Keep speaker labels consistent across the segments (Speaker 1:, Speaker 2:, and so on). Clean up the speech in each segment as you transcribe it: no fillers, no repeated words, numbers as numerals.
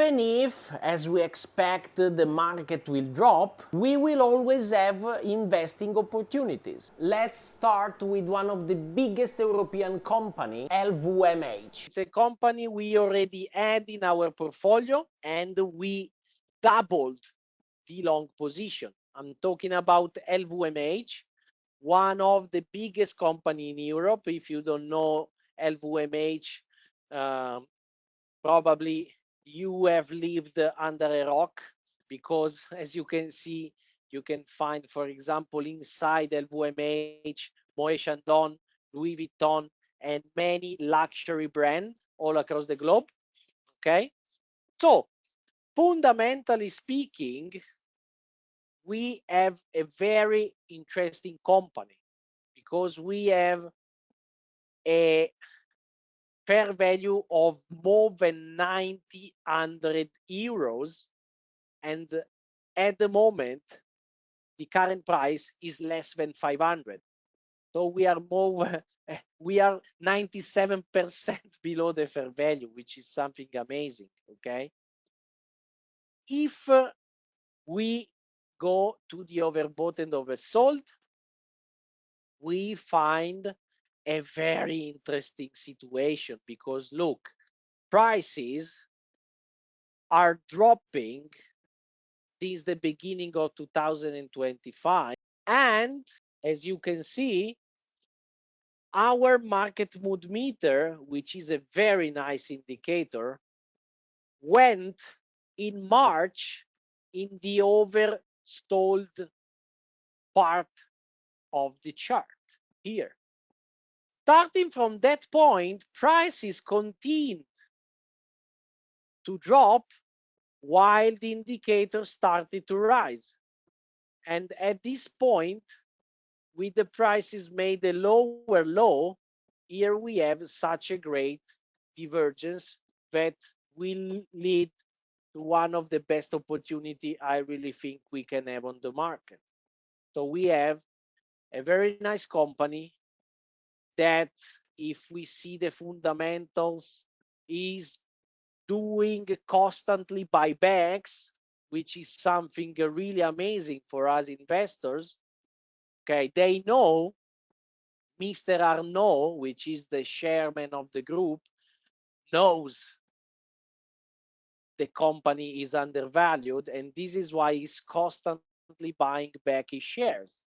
Speaker 1: Even if, as we expect, the market will drop, we will always have investing opportunities. Let's start with one of the biggest European companies, LVMH.
Speaker 2: It's a company we already had in our portfolio and we doubled the long position. I'm talking about LVMH, one of the biggest company in Europe. If you don't know LVMH, probably you have lived under a rock, because as you can see, you can find, for example, inside LVMH, Moet Chandon, Louis Vuitton, and many luxury brands all across the globe. Okay, so fundamentally speaking, we have a very interesting company because we have a fair value of more than 900 euros, and at the moment the current price is less than 500. So we are 97% below the fair value, which is something amazing. Okay, if we go to the overbought and oversold, we find a very interesting situation, because look, prices are dropping since the beginning of 2025, and as you can see, our market mood meter, which is a very nice indicator, went in March in the oversold part of the chart here. Starting from that point, prices continued to drop while the indicator started to rise. And at this point, with the prices made a lower low, here we have such a great divergence that will lead to one of the best opportunity I really think we can have on the market. So we have a very nice company that, if we see the fundamentals, is doing constantly buybacks, which is something really amazing for us investors. Okay, they know Mr. Arnaud, which is the chairman of the group, knows the company is undervalued, and this is why he's constantly buying back his shares.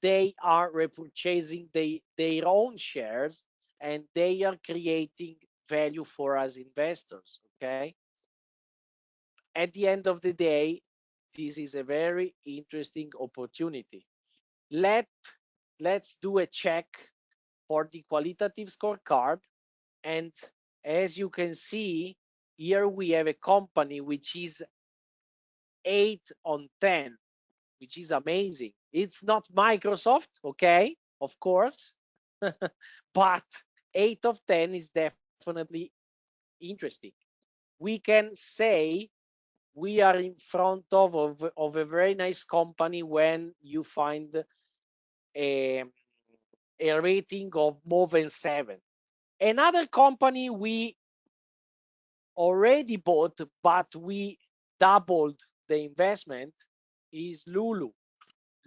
Speaker 2: They are repurchasing their own shares, and they are creating value for us investors. Okay, at the end of the day, this is a very interesting opportunity. Let's do a check for the qualitative scorecard, and as you can see, here we have a company which is 8 on 10, which is amazing. It's not Microsoft, okay, of course, but 8 of 10 is definitely interesting. We can say we are in front of a very nice company when you find a rating of more than 7. Another company we already bought, but we doubled the investment, is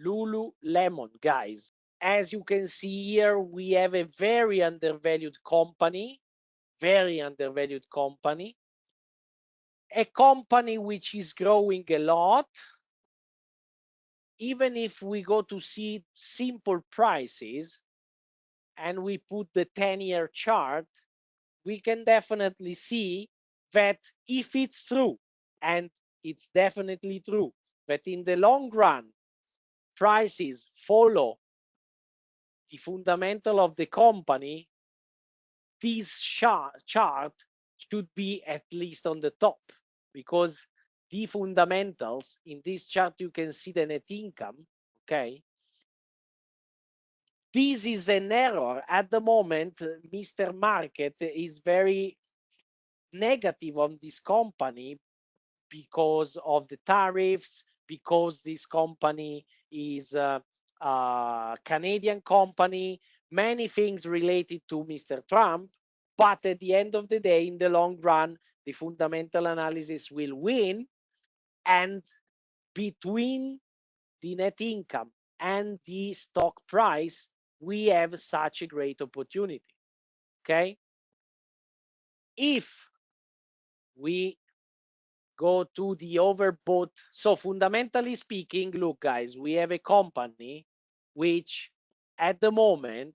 Speaker 2: Lululemon, guys. As you can see here, we have a very undervalued company, a company which is growing a lot. Even if we go to see simple prices and we put the 10-year chart, we can definitely see that if it's true, and it's definitely true, that in the long run, prices follow the fundamental of the company, this chart should be at least on the top, because the fundamentals in this chart, you can see the net income. Okay, this is an error at the moment. Mr. Market is very negative on this company because of the tariffs, because this company is a Canadian company, many things related to Mr. Trump. But at the end of the day, in the long run, the fundamental analysis will win, and between the net income and the stock price, we have such a great opportunity. Okay? If we go to the overbought, so fundamentally speaking, look, guys, we have a company which at the moment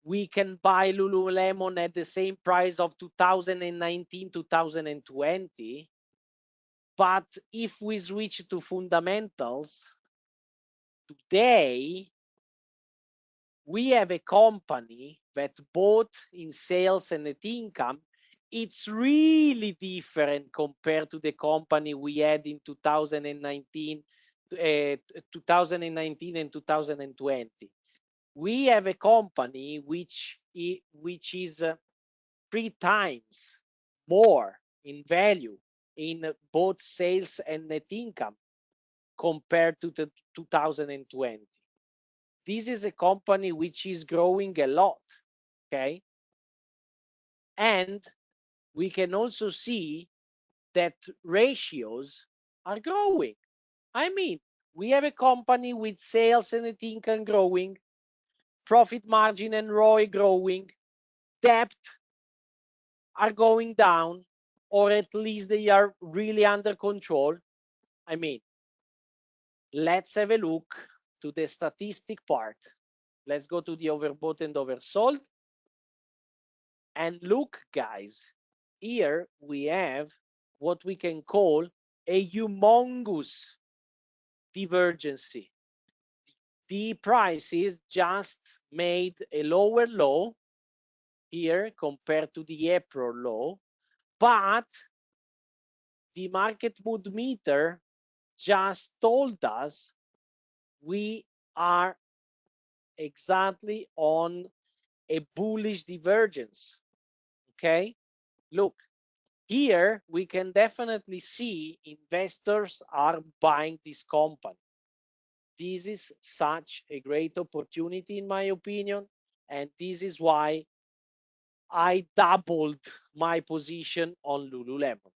Speaker 2: we can buy Lululemon at the same price of 2019, 2020. But if we switch to fundamentals, today we have a company that both in sales and net income, it's really different compared to the company we had in 2019, 2019 and 2020. We have a company which is 3 times more in value in both sales and net income compared to the 2020. This is a company which is growing a lot, okay? And we can also see that ratios are growing. I mean, we have a company with sales and net income growing, profit margin and ROI growing, debt are going down, or at least they are really under control. I mean, let's have a look to the statistic part. Let's go to the overbought and oversold. And look, guys, here we have what we can call a humongous divergence. The prices just made a lower low here compared to the April low, but the market mood meter just told us we are exactly on a bullish divergence. Okay, look, here we can definitely see investors are buying this company. This is such a great opportunity in my opinion, and this is why I doubled my position on Lululemon.